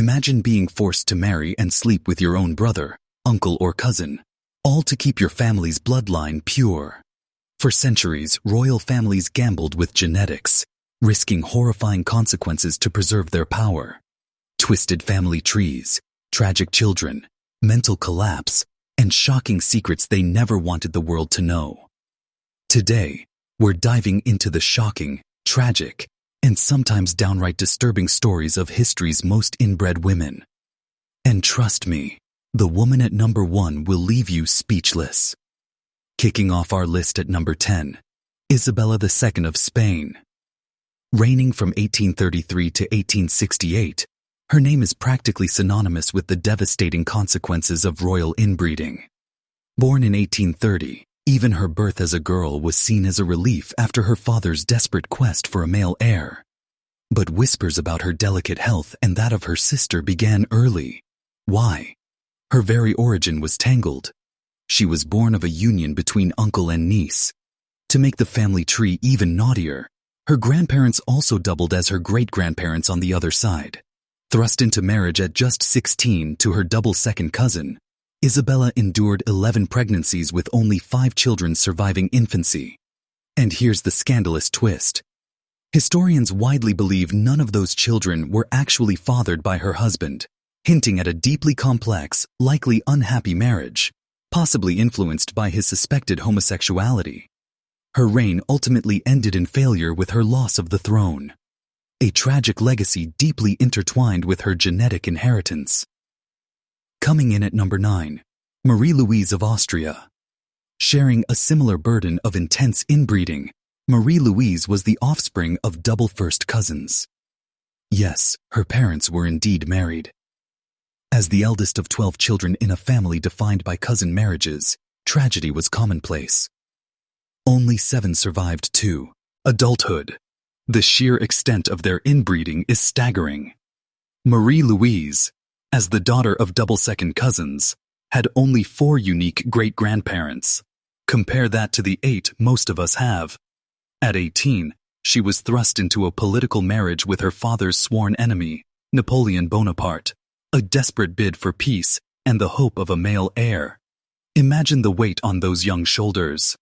Imagine being forced to marry and sleep with your own brother, uncle or cousin, all to keep your family's bloodline pure. For centuries, royal families gambled with genetics, risking horrifying consequences to preserve their power. Twisted family trees, tragic children, mental collapse, and shocking secrets they never wanted the world to know. Today, we're diving into the shocking, tragic, and sometimes downright disturbing stories of history's most inbred women. And trust me, the woman at number 1 will leave you speechless. Kicking off our list at number 10, Isabella II of Spain. Reigning from 1833 to 1868, her name is practically synonymous with the devastating consequences of royal inbreeding. Born in 1830, even her birth as a girl was seen as a relief after her father's desperate quest for a male heir. But whispers about her delicate health and that of her sister began early. Why? Her very origin was tangled. She was born of a union between uncle and niece. To make the family tree even naughtier, her grandparents also doubled as her great-grandparents on the other side. Thrust into marriage at just 16 to her double second cousin, Isabella endured 11 pregnancies with only 5 children surviving infancy. And here's the scandalous twist. Historians widely believe none of those children were actually fathered by her husband, hinting at a deeply complex, likely unhappy marriage, possibly influenced by his suspected homosexuality. Her reign ultimately ended in failure with her loss of the throne. A tragic legacy deeply intertwined with her genetic inheritance. Coming in at number 9, Marie-Louise of Austria. Sharing a similar burden of intense inbreeding, Marie-Louise was the offspring of double first cousins. Yes, her parents were indeed married. As the eldest of 12 children in a family defined by cousin marriages, tragedy was commonplace. Only 7 survived to adulthood. The sheer extent of their inbreeding is staggering. Marie-Louise, as the daughter of double second cousins, had only 4 unique great-grandparents. Compare that to the 8 most of us have. At 18, she was thrust into a political marriage with her father's sworn enemy, Napoleon Bonaparte, a desperate bid for peace and the hope of a male heir. Imagine the weight on those young shoulders.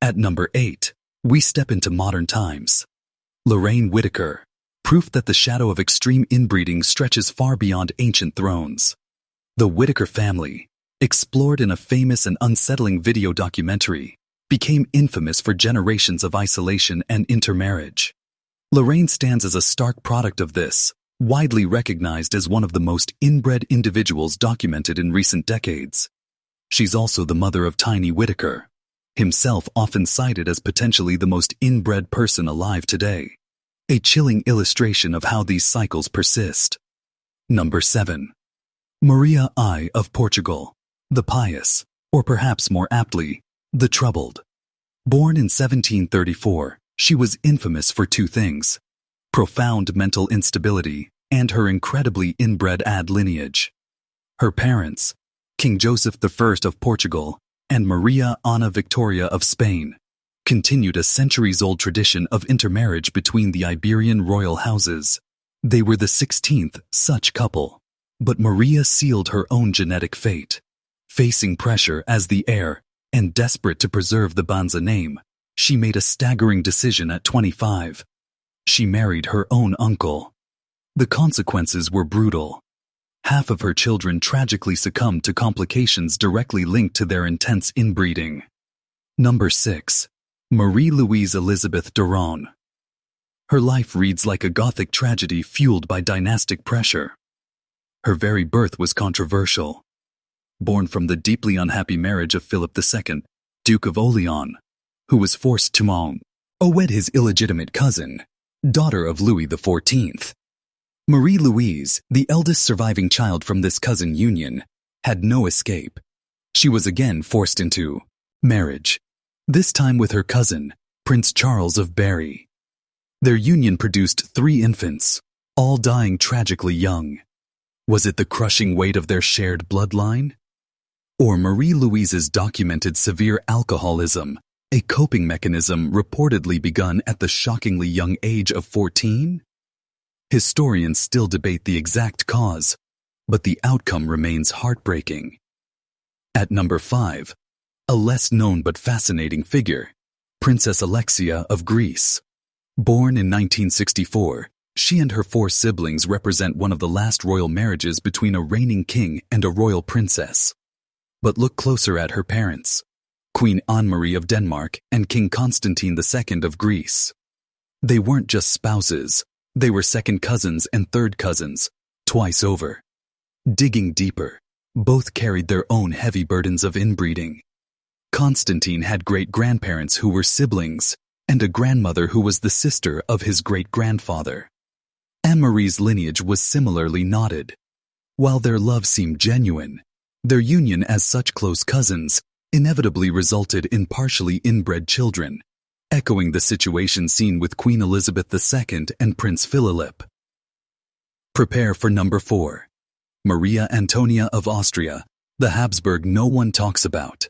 At number 8, we step into modern times. Lorraine Whittaker, proof that the shadow of extreme inbreeding stretches far beyond ancient thrones. The Whittaker family, explored in a famous and unsettling video documentary, became infamous for generations of isolation and intermarriage. Lorraine stands as a stark product of this, widely recognized as one of the most inbred individuals documented in recent decades. She's also the mother of Tiny Whittaker, himself often cited as potentially the most inbred person alive today. A chilling illustration of how these cycles persist. Number 7. Maria I of Portugal, the pious, or perhaps more aptly, the troubled. Born in 1734, she was infamous for 2 things: profound mental instability and her incredibly inbred lineage. Her parents, King Joseph I of Portugal and Maria Ana Victoria of Spain, continued a centuries-old tradition of intermarriage between the Iberian royal houses. They were the 16th such couple, but Maria sealed her own genetic fate. Facing pressure as the heir and desperate to preserve the Banza name, she made a staggering decision at 25. She married her own uncle. The consequences were brutal. Half of her children tragically succumbed to complications directly linked to their intense inbreeding. Number 6. Marie-Louise Elizabeth d'Oron. Her life reads like a Gothic tragedy fueled by dynastic pressure. Her very birth was controversial. Born from the deeply unhappy marriage of Philip II, Duke of Orléans, who was forced to wed his illegitimate cousin, daughter of Louis XIV. Marie-Louise, the eldest surviving child from this cousin union, had no escape. She was again forced into marriage, this time with her cousin, Prince Charles of Berry. Their union produced 3 infants, all dying tragically young. Was it the crushing weight of their shared bloodline? Or Marie-Louise's documented severe alcoholism, a coping mechanism reportedly begun at the shockingly young age of 14? Historians still debate the exact cause, but the outcome remains heartbreaking. At number 5, a less known but fascinating figure, Princess Alexia of Greece. Born in 1964, she and her 4 siblings represent one of the last royal marriages between a reigning king and a royal princess. But look closer at her parents, Queen Anne-Marie of Denmark and King Constantine II of Greece. They weren't just spouses, they were second cousins and third cousins, twice over. Digging deeper, both carried their own heavy burdens of inbreeding. Constantine had great-grandparents who were siblings, and a grandmother who was the sister of his great-grandfather. Anne-Marie's lineage was similarly knotted. While their love seemed genuine, their union as such close cousins inevitably resulted in partially inbred children, echoing the situation seen with Queen Elizabeth II and Prince Philip. Prepare for number 4. Maria Antonia of Austria, the Habsburg no one talks about.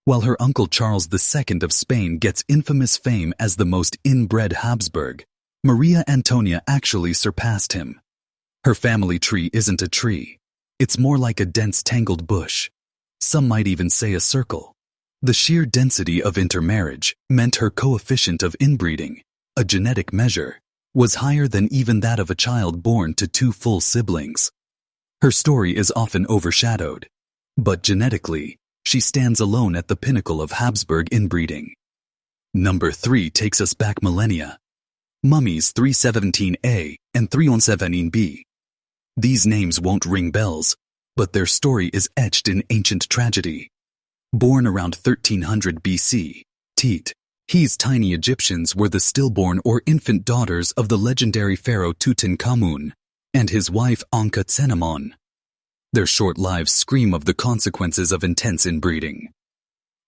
While her uncle Charles II of Spain gets infamous fame as the most inbred Habsburg, Maria Antonia actually surpassed him. Her family tree isn't a tree. It's more like a dense tangled bush. Some might even say a circle. The sheer density of intermarriage meant her coefficient of inbreeding, a genetic measure, was higher than even that of a child born to 2 full siblings. Her story is often overshadowed, but genetically, she stands alone at the pinnacle of Habsburg inbreeding. Number 3 takes us back millennia. Mummies 317A and 317B. These names won't ring bells, but their story is etched in ancient tragedy. Born around 1300 BC, He's tiny Egyptians were the stillborn or infant daughters of the legendary pharaoh Tutankhamun and his wife Ankhesenamun. Their short lives scream of the consequences of intense inbreeding.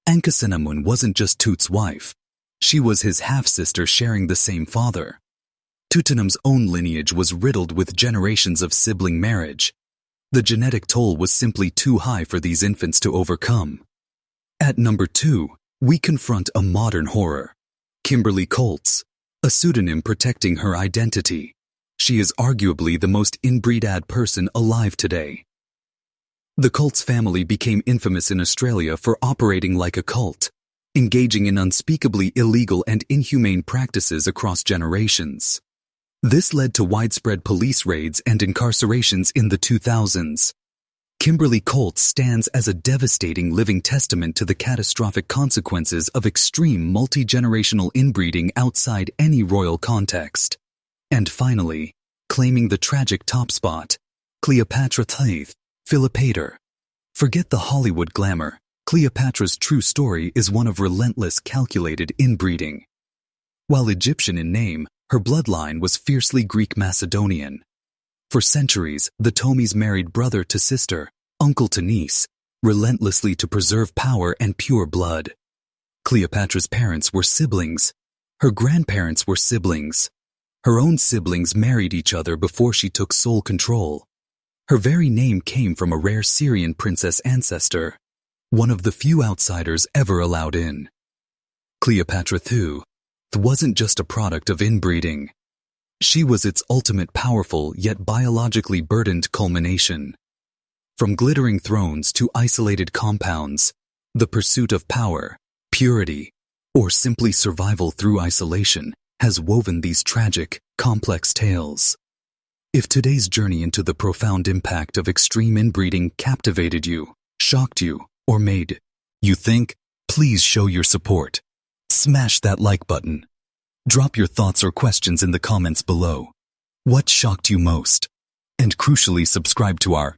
Ankhesenamun wasn't just Tut's wife. She was his half-sister sharing the same father. Tutankhamun's own lineage was riddled with generations of sibling marriage. The genetic toll was simply too high for these infants to overcome. At number 2, we confront a modern horror. Kimberly Colts, a pseudonym protecting her identity. She is arguably the most inbreeded person alive today. The Colts family became infamous in Australia for operating like a cult, engaging in unspeakably illegal and inhumane practices across generations. This led to widespread police raids and incarcerations in the 2000s. Kimberly Colts stands as a devastating living testament to the catastrophic consequences of extreme multi-generational inbreeding outside any royal context. And finally, claiming the tragic top spot, Cleopatra Philopator. Forget the Hollywood glamour. Cleopatra's true story is one of relentless, calculated inbreeding. While Egyptian in name, her bloodline was fiercely Greek Macedonian. For centuries, the Ptolemies married brother to sister, uncle to niece, relentlessly to preserve power and pure blood. Cleopatra's parents were siblings. Her grandparents were siblings. Her own siblings married each other before she took sole control. Her very name came from a rare Syrian princess ancestor, one of the few outsiders ever allowed in. Cleopatra wasn't just a product of inbreeding. She was its ultimate powerful yet biologically burdened culmination. From glittering thrones to isolated compounds, the pursuit of power, purity, or simply survival through isolation has woven these tragic, complex tales. If today's journey into the profound impact of extreme inbreeding captivated you, shocked you, or made you think, please show your support. Smash that like button. Drop your thoughts or questions in the comments below. What shocked you most? And crucially, subscribe to our